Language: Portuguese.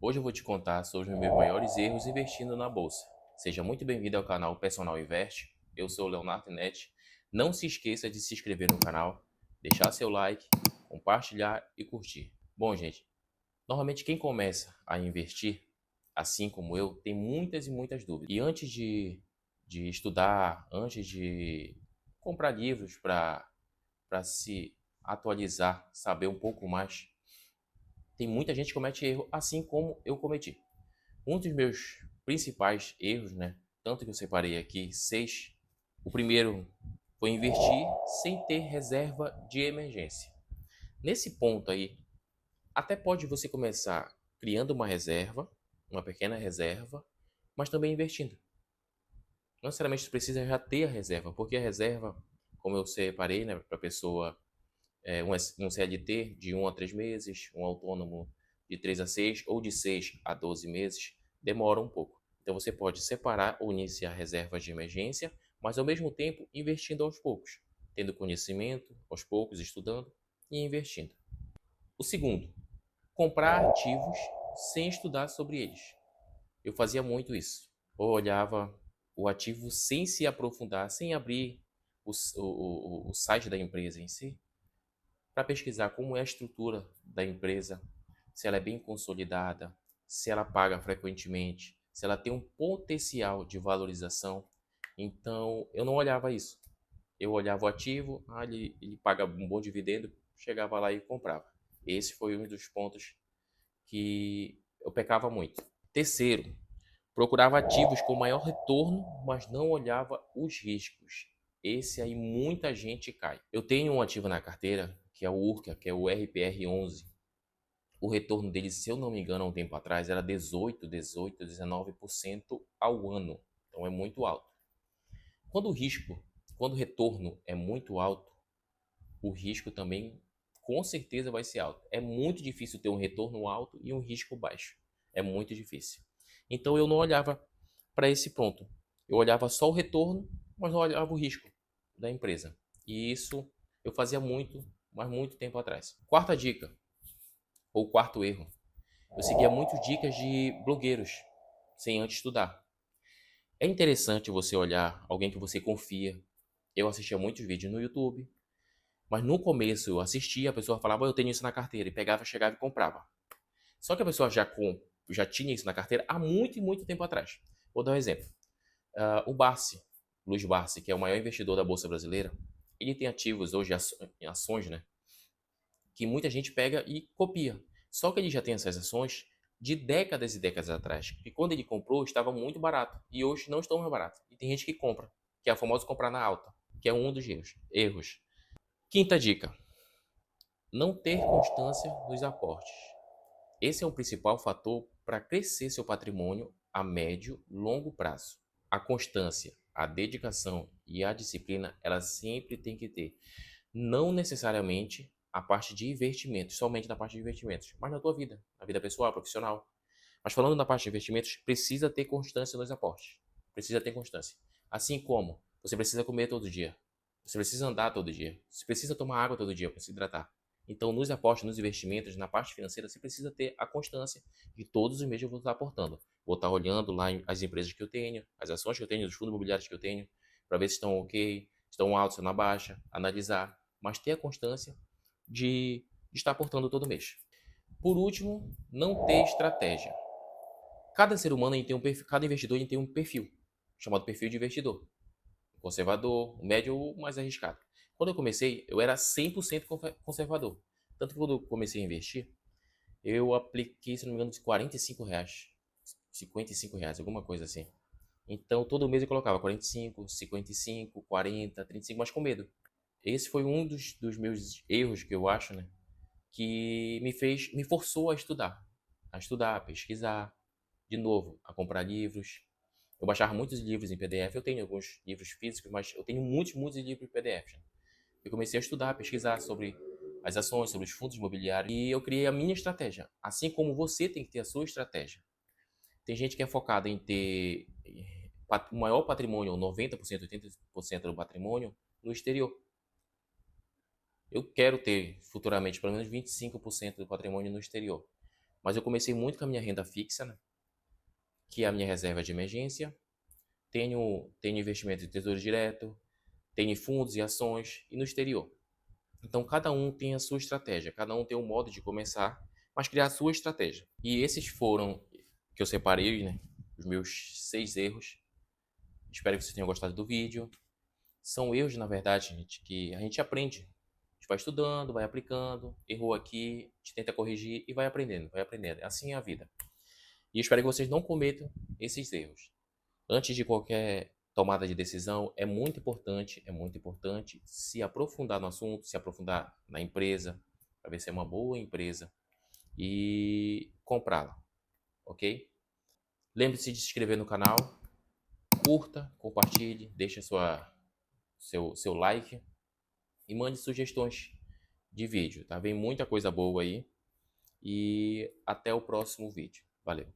Hoje eu vou te contar sobre os meus maiores erros investindo na bolsa. Seja muito bem-vindo ao canal Personal Invest. Eu sou o Leonardo Netti. Não se esqueça de se inscrever no canal, deixar seu like, compartilhar e curtir. Bom, gente, normalmente quem começa a investir, assim como eu, tem muitas e muitas dúvidas. E antes de estudar, antes de comprar livros para se atualizar, saber um pouco mais, tem muita gente que comete erro, assim como eu cometi. Um dos meus principais erros, né? Tanto que eu separei aqui 6. O primeiro foi investir sem ter reserva de emergência. Nesse ponto aí, até pode você começar criando uma reserva, uma pequena reserva, mas também investindo. Não necessariamente você precisa já ter a reserva, porque a reserva, como eu separei, né, para a pessoa, um CLT de 1 a 3 meses, um autônomo de 3 a 6 ou de 6 a 12 meses, demora um pouco. Então você pode separar ou iniciar reservas de emergência, mas ao mesmo tempo investindo aos poucos, tendo conhecimento aos poucos, estudando e investindo. O segundo, comprar ativos sem estudar sobre eles. Eu fazia muito isso. Eu olhava o ativo sem se aprofundar, sem abrir o site da empresa em si, para pesquisar como é a estrutura da empresa, se ela é bem consolidada, se ela paga frequentemente, se ela tem um potencial de valorização. Então, eu não olhava isso. Eu olhava o ativo, ele paga um bom dividendo, chegava lá e comprava. Esse foi um dos pontos que eu pecava muito. Terceiro, procurava ativos com maior retorno, mas não olhava os riscos. Esse aí muita gente cai. Eu tenho um ativo na carteira, que é o Urca, que é o RPR11. O retorno dele, se eu não me engano, há um tempo atrás, era 19% ao ano. Então é muito alto. Quando o retorno é muito alto, o risco também com certeza vai ser alto. É muito difícil ter um retorno alto e um risco baixo. É muito difícil. Então eu não olhava para esse ponto. Eu olhava só o retorno, mas não olhava o risco da empresa. E isso eu fazia muito, mas muito tempo atrás. Quarta dica, ou quarto erro. Eu seguia muito dicas de blogueiros, sem antes estudar. É interessante você olhar alguém que você confia. Eu assistia muitos vídeos no YouTube, mas no começo eu assistia, a pessoa falava, eu tenho isso na carteira, e pegava, chegava e comprava. Só que a pessoa já tinha isso na carteira há muito e muito tempo atrás. Vou dar um exemplo. O Barsi, Luiz Barsi, que é o maior investidor da Bolsa Brasileira, ele tem ativos hoje em ações, né? Que muita gente pega e copia. Só que ele já tem essas ações de décadas e décadas atrás. E quando ele comprou, estava muito barato. E hoje não estão mais barato. E tem gente que compra, que é a famosa comprar na alta, que é um dos erros. Quinta dica: não ter constância nos aportes. Esse é o principal fator para crescer seu patrimônio a médio e longo prazo. A constância, a dedicação e a disciplina, ela sempre tem que ter. Não necessariamente a parte de investimentos, somente na parte de investimentos, mas na tua vida, na vida pessoal, profissional. Mas falando na parte de investimentos, precisa ter constância nos aportes. Precisa ter constância. Assim como você precisa comer todo dia, você precisa andar todo dia, você precisa tomar água todo dia para se hidratar. Então, nos aportes, nos investimentos, na parte financeira, você precisa ter a constância de todos os meses eu vou estar aportando. Vou estar olhando lá as empresas que eu tenho, as ações que eu tenho, os fundos imobiliários que eu tenho, para ver se estão ok, estão altos, estão na baixa, analisar, mas ter a constância de estar aportando todo mês. Por último, não ter estratégia. Cada ser humano tem um perfil, cada investidor tem um perfil, chamado perfil de investidor. Conservador, o médio ou mais arriscado. Quando eu comecei, eu era 100% conservador. Tanto que quando eu comecei a investir, eu apliquei, se não me engano, de R$ 45, R$ 55, alguma coisa assim. Então, todo mês eu colocava 45, 55, 40, 35, mas com medo. Esse foi um dos meus erros que eu acho, né? Que me forçou a estudar, a pesquisar, de novo, a comprar livros. Eu baixava muitos livros em PDF, eu tenho alguns livros físicos, mas eu tenho muitos, muitos livros em PDF. Eu comecei a estudar, a pesquisar sobre as ações, sobre os fundos imobiliários, e eu criei a minha estratégia, assim como você tem que ter a sua estratégia. Tem gente que é focada em ter o maior patrimônio, 90%, 80% do patrimônio, no exterior. Eu quero ter futuramente pelo menos 25% do patrimônio no exterior. Mas eu comecei muito com a minha renda fixa, né? Que é a minha reserva de emergência. Tenho investimento em tesouro direto, tenho fundos e ações e no exterior. Então, cada um tem a sua estratégia, cada um tem um modo de começar, mas criar a sua estratégia. E esses foram que eu separei, né? Os meus 6 erros. Espero que vocês tenham gostado do vídeo. São erros, na verdade, gente, que a gente aprende. A gente vai estudando, vai aplicando, errou aqui, a gente tenta corrigir e vai aprendendo, vai aprendendo. Assim é a vida. E eu espero que vocês não cometam esses erros. Antes de qualquer tomada de decisão, é muito importante se aprofundar no assunto, se aprofundar na empresa, para ver se é uma boa empresa e comprá-la, ok? Lembre-se de se inscrever no canal, curta, compartilhe, deixe seu like e mande sugestões de vídeo, tá? Vem muita coisa boa aí e até o próximo vídeo. Valeu!